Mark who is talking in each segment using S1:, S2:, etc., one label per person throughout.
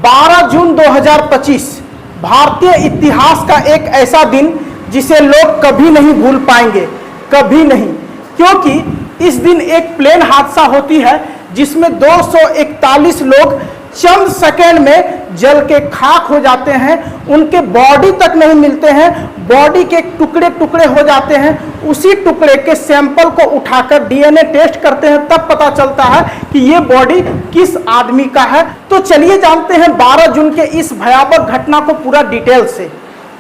S1: 12 जून 2025 भारतीय इतिहास का एक ऐसा दिन जिसे लोग कभी नहीं भूल पाएंगे, कभी नहीं। क्योंकि इस दिन एक प्लेन हादसा होती है जिसमें 241 लोग चंद सेकंड में जल के खाक हो जाते हैं, उनके बॉडी तक नहीं मिलते हैं, बॉडी के टुकड़े टुकड़े हो जाते हैं। उसी टुकड़े के सैंपल को उठाकर डीएनए टेस्ट करते हैं, तब पता चलता है कि ये बॉडी किस आदमी का है। तो चलिए जानते हैं 12 जून के इस भयावह घटना को पूरा डिटेल से।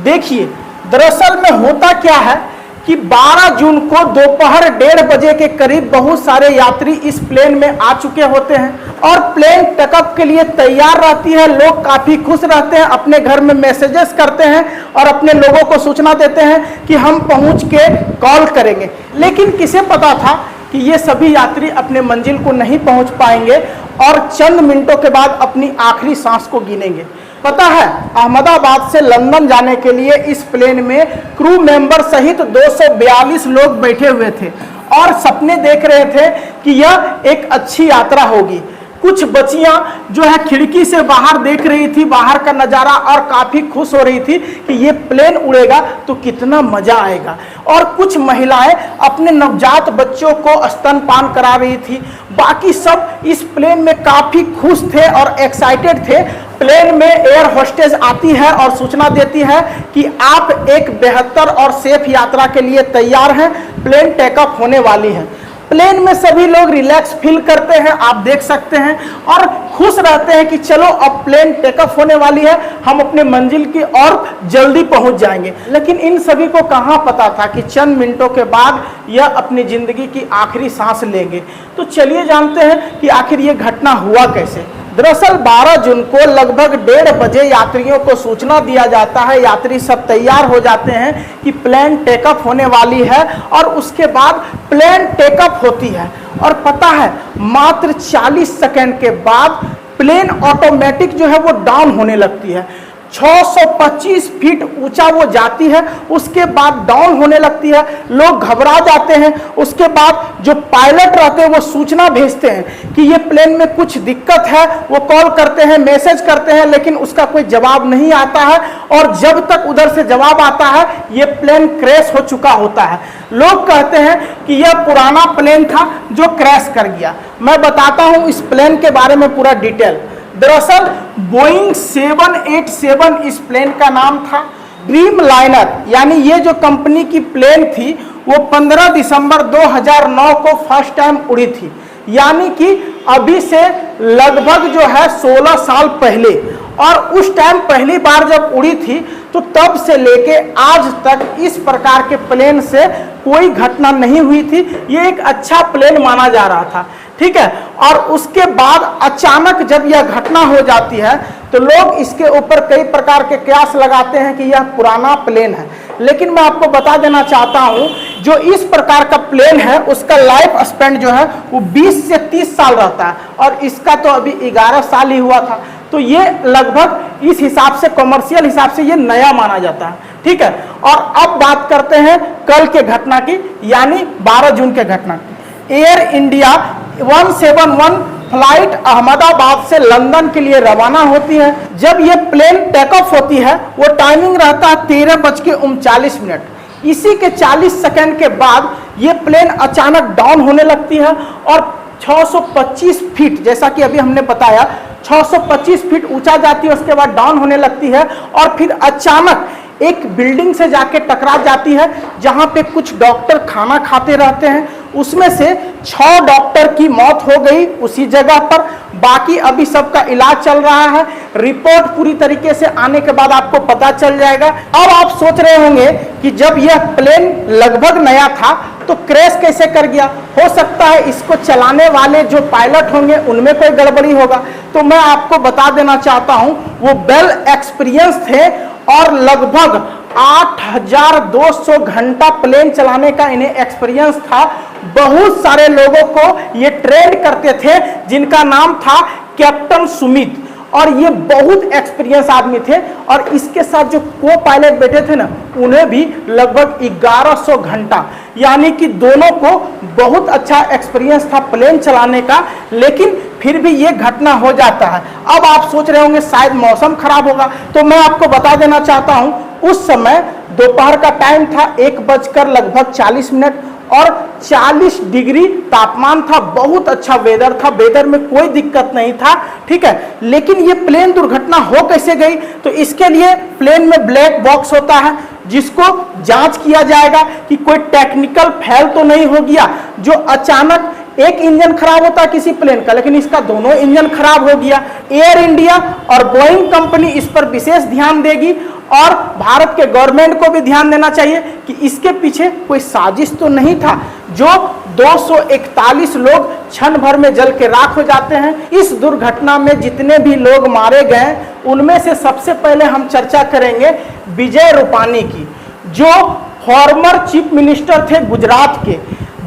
S1: देखिए, दरअसल में होता क्या है कि 12 जून को दोपहर 1:30 बजे के करीब बहुत सारे यात्री इस प्लेन में आ चुके होते हैं और प्लेन टेकअप के लिए तैयार रहती है। लोग काफ़ी खुश रहते हैं, अपने घर में मैसेजेस करते हैं और अपने लोगों को सूचना देते हैं कि हम पहुंच के कॉल करेंगे। लेकिन किसे पता था कि ये सभी यात्री अपने मंजिल को नहीं पहुंच पाएंगे और चंद मिनटों के बाद अपनी आखिरी सांस को गिनेंगे। पता है, अहमदाबाद से लंदन जाने के लिए इस प्लेन में क्रू मेंबर सहित 242 लोग बैठे हुए थे और सपने देख रहे थे कि यह एक अच्छी यात्रा होगी। कुछ बच्चियां जो है खिड़की से बाहर देख रही थी, बाहर का नज़ारा, और काफ़ी खुश हो रही थी कि ये प्लेन उड़ेगा तो कितना मज़ा आएगा। और कुछ महिलाएं अपने नवजात बच्चों को स्तनपान करा रही थी। बाकी सब इस प्लेन में काफ़ी खुश थे और एक्साइटेड थे। प्लेन में एयर होस्टेस आती है और सूचना देती है कि आप एक बेहतर और सेफ यात्रा के लिए तैयार हैं, प्लेन टेकअप होने वाली है। प्लेन में सभी लोग रिलैक्स फील करते हैं, आप देख सकते हैं, और खुश रहते हैं कि चलो अब प्लेन टेकअप होने वाली है, हम अपने मंजिल की ओर जल्दी पहुंच जाएंगे। लेकिन इन सभी को कहां पता था कि चंद मिनटों के बाद यह अपनी जिंदगी की आखिरी सांस लेंगे। तो चलिए जानते हैं कि आखिर ये घटना हुआ कैसे। दरअसल 12 जून को लगभग 1:30 बजे यात्रियों को सूचना दिया जाता है। यात्री सब तैयार हो जाते हैं कि प्लेन टेकअप होने वाली है और उसके बाद प्लेन टेकअप होती है। और पता है, मात्र 40 सेकंड के बाद प्लेन ऑटोमेटिक जो है वो डाउन होने लगती है। 625 फीट ऊंचा वो जाती है, उसके बाद डाउन होने लगती है। लोग घबरा जाते हैं। उसके बाद जो पायलट रहते हैं वो सूचना भेजते हैं कि ये प्लेन में कुछ दिक्कत है। वो कॉल करते हैं, मैसेज करते हैं, लेकिन उसका कोई जवाब नहीं आता है। और जब तक उधर से जवाब आता है ये प्लेन क्रैश हो चुका होता है। लोग कहते हैं कि यह पुराना प्लेन था जो क्रैश कर गया। मैं बताता हूँ इस प्लेन के बारे में पूरा डिटेल। दरअसल बोइंग 787 इस प्लेन का नाम था। ड्रीम लाइनर यानी ये जो कंपनी की प्लेन थी वो 15 दिसंबर 2009 को फर्स्ट टाइम उड़ी थी, यानी कि अभी से लगभग जो है 16 साल पहले। और उस टाइम पहली बार जब उड़ी थी तो तब से लेके आज तक इस प्रकार के प्लेन से कोई घटना नहीं हुई थी। ये एक अच्छा प्लेन माना जा रहा था, ठीक है। और उसके बाद अचानक जब यह घटना हो जाती है तो लोग इसके ऊपर कई प्रकार के कयास लगाते हैं कि यह पुराना प्लेन है। लेकिन मैं आपको बता देना चाहता हूं, जो इस प्रकार का प्लेन है उसका लाइफ स्पैन जो है वो 20 से 30 साल रहता है और इसका तो अभी 11 साल ही हुआ था। तो ये लगभग इस हिसाब से, कमर्शियल हिसाब से ये नया माना जाता है, ठीक है। और अब बात करते हैं कल के घटना की, यानी 12 जून के घटना की। एयर इंडिया 171 फ्लाइट अहमदाबाद से लंदन के लिए रवाना होती है। जब ये प्लेन टेकऑफ होती है वो टाइमिंग रहता है 13:39। इसी के 40 सेकंड के बाद ये प्लेन अचानक डाउन होने लगती है और 625 फीट, जैसा कि अभी हमने बताया, 625 फीट ऊंचा जाती है, उसके बाद डाउन होने लगती है और फिर अचानक एक बिल्डिंग से जाके टकरा जाती है जहां पे कुछ डॉक्टर खाना खाते रहते हैं। उसमें से 6 डॉक्टर की मौत हो गई उसी जगह पर। बाकी अभी सबका इलाज चल रहा है। रिपोर्ट पूरी तरीके से आने के बाद आपको पता चल जाएगा। अब आप सोच रहे होंगे कि जब यह प्लेन लगभग नया था तो क्रैश कैसे कर गया। हो सकता है इसको चलाने वाले जो पायलट होंगे उनमें कोई गड़बड़ी होगा। तो मैं आपको बता देना चाहता हूं, वो वेल एक्सपीरियंस थे और लगभग 8200 घंटा प्लेन चलाने का इन्हें एक्सपीरियंस था। बहुत सारे लोगों को ये ट्रेन करते थे जिनका नाम था कैप्टन सुमित, और ये बहुत एक्सपीरियंस आदमी थे। और इसके साथ जो को पायलट बैठे थे ना, उन्हें भी लगभग 1100 घंटा, यानी कि दोनों को बहुत अच्छा एक्सपीरियंस था प्लेन चलाने का। लेकिन फिर भी ये घटना हो जाता है। अब आप सोच रहे होंगे शायद मौसम खराब होगा, तो मैं आपको बता देना चाहता हूं उस समय दोपहर का टाइम था, 1:40 और 40 डिग्री तापमान था। बहुत अच्छा वेदर था, वेदर में कोई दिक्कत नहीं था, ठीक है। लेकिन ये प्लेन दुर्घटना हो कैसे गई, तो इसके लिए प्लेन में ब्लैक बॉक्स होता है जिसको जांच किया जाएगा कि कोई टेक्निकल फेल तो नहीं हो गया, जो अचानक एक इंजन खराब होता है किसी प्लेन का, लेकिन इसका दोनों इंजन खराब हो गया। एयर इंडिया और बोइंग कंपनी इस पर विशेष ध्यान देगी और भारत के गवर्नमेंट को भी ध्यान देना चाहिए कि इसके पीछे कोई साजिश तो नहीं था। जो 241 लोग क्षण भर में जल के राख हो जाते हैं। इस दुर्घटना में जितने भी लोग मारे गए उनमें से सबसे पहले हम चर्चा करेंगे विजय रूपानी की, जो फॉर्मर चीफ मिनिस्टर थे गुजरात के,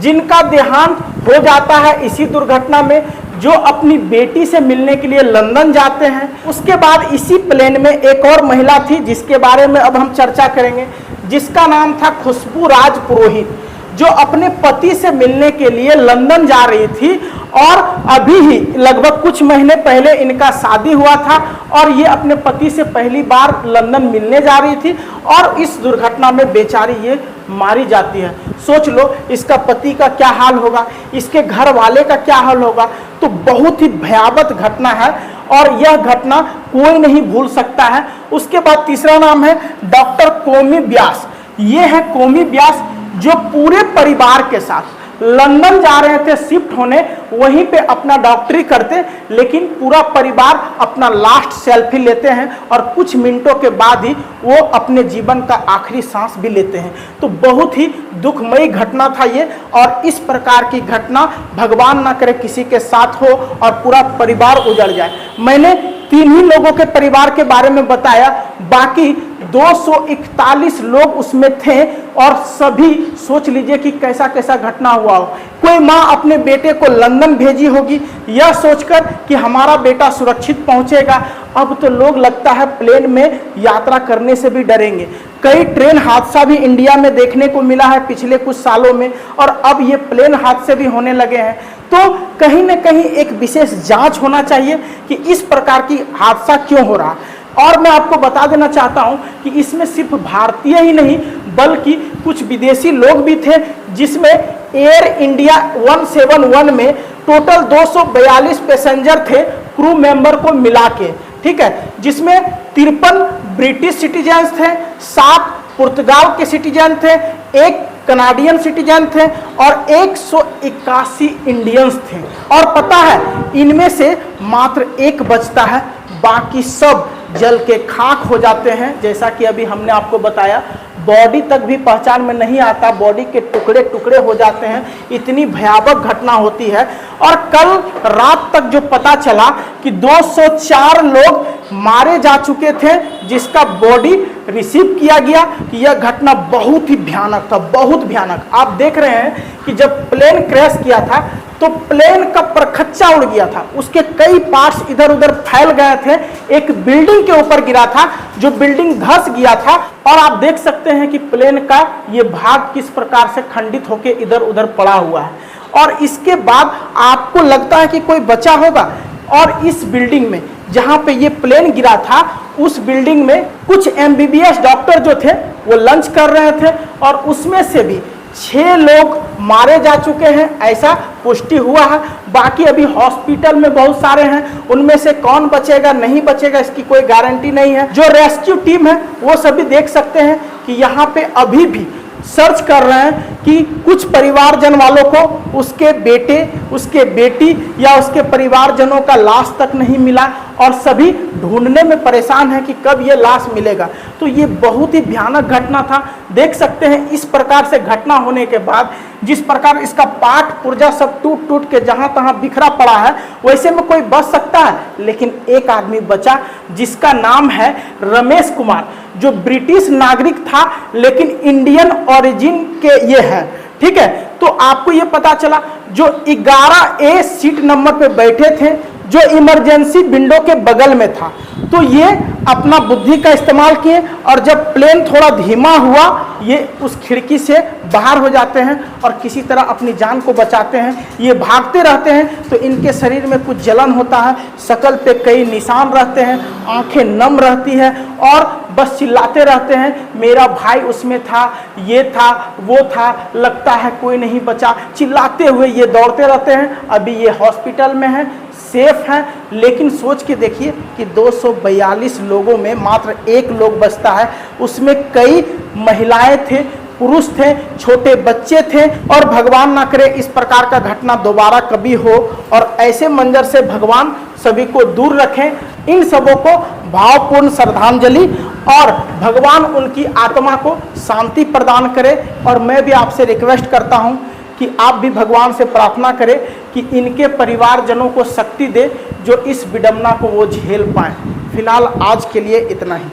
S1: जिनका देहांत हो जाता है इसी दुर्घटना में, जो अपनी बेटी से मिलने के लिए लंदन जाते हैं। उसके बाद इसी प्लेन में एक और महिला थी जिसके बारे में अब हम चर्चा करेंगे, जिसका नाम था खुशबू राज पुरोहित, जो अपने पति से मिलने के लिए लंदन जा रही थी और अभी ही लगभग कुछ महीने पहले इनका शादी हुआ था और ये अपने पति से पहली बार लंदन मिलने जा रही थी और इस दुर्घटना में बेचारी ये मारी जाती है। सोच लो इसका पति का क्या हाल होगा, इसके घर वाले का क्या हाल होगा। तो बहुत ही भयावह घटना है और यह घटना कोई नहीं भूल सकता है। उसके बाद तीसरा नाम है डॉक्टर कोमी व्यास। ये है कोमी व्यास जो पूरे परिवार के साथ लंदन जा रहे थे शिफ्ट होने, वहीं पे अपना डॉक्टरी करते, लेकिन पूरा परिवार अपना लास्ट सेल्फी लेते हैं और कुछ मिनटों के बाद ही वो अपने जीवन का आखिरी सांस भी लेते हैं। तो बहुत ही दुखमयी घटना था ये, और इस प्रकार की घटना भगवान ना करे किसी के साथ हो और पूरा परिवार उजड़ जाए। मैंने 3 ही लोगों के परिवार के बारे में बताया, बाकी 241 लोग उसमें थे और सभी सोच लीजिए कि कैसा कैसा घटना हुआ हो। कोई माँ अपने बेटे को लंदन भेजी होगी यह सोचकर कि हमारा बेटा सुरक्षित पहुंचेगा। अब तो लोग लगता है प्लेन में यात्रा करने से भी डरेंगे। कई ट्रेन हादसा भी इंडिया में देखने को मिला है पिछले कुछ सालों में, और अब ये प्लेन हादसे भी होने लगे हैं। तो कहीं न कहीं एक विशेष जांच होना चाहिए कि इस प्रकार की हादसा क्यों हो रहा है। और मैं आपको बता देना चाहता हूं कि इसमें सिर्फ भारतीय ही नहीं बल्कि कुछ विदेशी लोग भी थे, जिसमें एयर इंडिया 171 में टोटल 242 पैसेंजर थे क्रू मेंबर को मिला के, ठीक है, जिसमें 53 ब्रिटिश सिटीजन थे, 7 पुर्तगाल के सिटीजन थे, 1 कनाडियन सिटीजन थे और 181 इंडियंस थे। और पता है इनमें से मात्र 1 बचता है, बाकी सब जल के खाक हो जाते हैं। जैसा कि अभी हमने आपको बताया, बॉडी तक भी पहचान में नहीं आता, बॉडी के टुकड़े टुकड़े हो जाते हैं। इतनी भयावह घटना होती है। और कल रात तक जो पता चला कि 204 लोग मारे जा चुके थे, जिसका बॉडी रिसीव किया गया, कि यह घटना बहुत ही भयानक था, बहुत भयानक। आप देख रहे हैं कि जब प्लेन क्रैश किया था तो प्लेन का परखच्चा उड़ गया था, उसके कई पार्ट्स इधर उधर फैल गए थे। एक बिल्डिंग के ऊपर गिरा था, जो बिल्डिंग धंस गया था, और आप देख सकते हैं कि प्लेन का ये भाग किस प्रकार से खंडित होकर इधर उधर पड़ा हुआ है। और इसके बाद आपको लगता है कि कोई बचा होगा, और इस बिल्डिंग में जहां पे ये प्लेन गिरा था उस बिल्डिंग में कुछ MBBS डॉक्टर जो थे वो लंच कर रहे थे, और उसमें से भी 6 लोग मारे जा चुके हैं, ऐसा पुष्टि हुआ है। बाकी अभी हॉस्पिटल में बहुत सारे हैं, उनमें से कौन बचेगा नहीं बचेगा इसकी कोई गारंटी नहीं है। जो रेस्क्यू टीम है वो सभी देख सकते हैं कि यहाँ पे अभी भी सर्च कर रहे हैं कि कुछ परिवारजन वालों को उसके बेटे, उसके बेटी या उसके परिवारजनों का लाश तक नहीं मिला, और सभी ढूंढने में परेशान हैं कि कब ये लाश मिलेगा। तो ये बहुत ही भयानक घटना था। देख सकते हैं इस प्रकार से घटना होने के बाद जिस प्रकार इसका पार्ट पुर्जा सब टूट टूट के जहां तहां बिखरा पड़ा है, वैसे में कोई बच सकता है, लेकिन एक आदमी बचा जिसका नाम है रमेश कुमार, जो ब्रिटिश नागरिक था लेकिन इंडियन ओरिजिन के ये है, ठीक है। तो आपको ये पता चला जो 11A सीट नंबर पे बैठे थे जो इमरजेंसी विंडो के बगल में था। तो ये अपना बुद्धि का इस्तेमाल किए और जब प्लेन थोड़ा धीमा हुआ ये उस खिड़की से बाहर हो जाते हैं और किसी तरह अपनी जान को बचाते हैं। ये भागते रहते हैं तो इनके शरीर में कुछ जलन होता है, शकल पे कई निशान रहते हैं, आंखें नम रहती है और बस चिल्लाते रहते हैं, मेरा भाई उसमें था, ये था, वो था, लगता है कोई नहीं बचा। चिल्लाते हुए ये दौड़ते रहते हैं। अभी ये हॉस्पिटल में है, सेफ है, लेकिन सोच के देखिए कि 242 लोगों में मात्र एक लोग बचता है। उसमें कई महिलाएं थे, पुरुष थे, छोटे बच्चे थे और भगवान ना करे इस प्रकार का घटना दोबारा कभी हो और ऐसे मंजर से भगवान सभी को दूर रखें। इन सबों को भावपूर्ण श्रद्धांजलि और भगवान उनकी आत्मा को शांति प्रदान करे। और मैं भी आपसे रिक्वेस्ट करता हूं कि आप भी भगवान से प्रार्थना करें कि इनके परिवारजनों को शक्ति दे जो इस विडंबना को वो झेल पाएं। फिलहाल आज के लिए इतना ही।